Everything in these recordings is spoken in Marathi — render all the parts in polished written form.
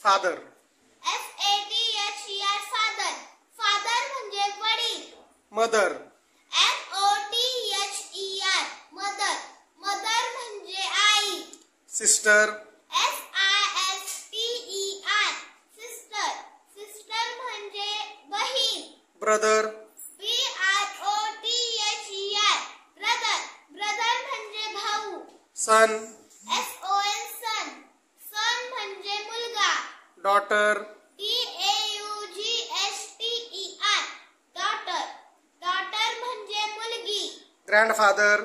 फादर. FATHER father. फादर म्हणजे वडील. मदर. MOTHER mother. मदर म्हणजे आई. सिस्टर. SISTER sister. सिस्टर म्हणजे बहीण. ब्रदर. BROTHER brother. ब्रदर म्हणजे भाऊ. सन. SON सन. सन म्हणजे मुलगा. डॉटर. DAUGHTER daughter. डॉटर म्हणजे मुलगी. ग्रँडफादर.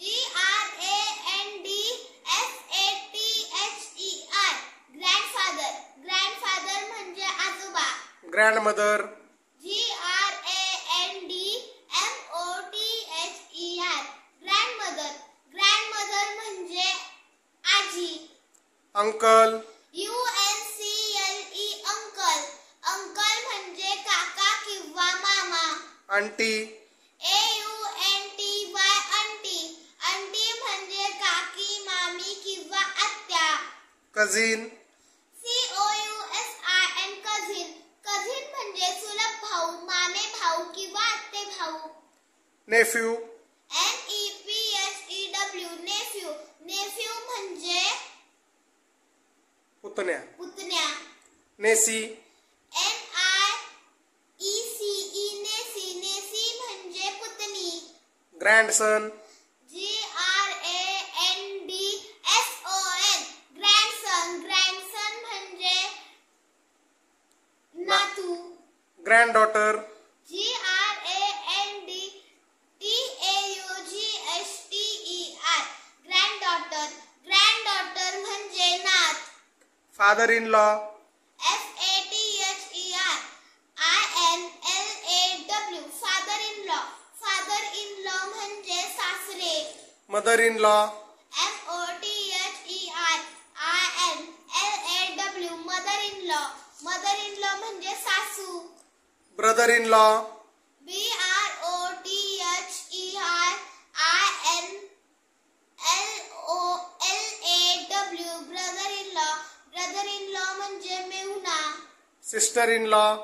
GRANDFATHER grandfather. ग्रँडफादर म्हणजे आजोबा. ग्रँडमदर. GRANDMOTHER grandmother. ग्रँडमदर म्हणजे आजी. अंकल. UNCLE uncle. अंकल म्हणजे काका किंवा मामा. आंटी. AUNTY aunty. आंटी म्हणजे काकी, मामी किंवा आत्या. कझिन. COUSIN cousin. कझिन म्हणजे चुलत भाऊ, मामे भाऊ किंवा आत्ते भाऊ. नेफ्यू. NEPHEW नेफ्यू. नेफ्यू म्हणजे पुतण्या. पुतण्या. नेसी. NIECE नेसी. नेसी म्हणजे पुतणी. ग्रँडसन. GRANDSON ग्रँडसन. ग्रँडसन म्हणजे नातू. ग्रँडडॉटर. GRANDDAUGHTER ग्रँडडॉटर. ग्रँडडॉटर म्हणजे नात. Father in law. FATHERINLAW father in law. Father in law म्हणजे सासरे. Mother in law. MOTHERINLAW mother in law. Mother in law म्हणजे सासू. Brother in law. BROTHERINLAW brother in law. Brother in law म्हणजे मेहुणा. Sister in law.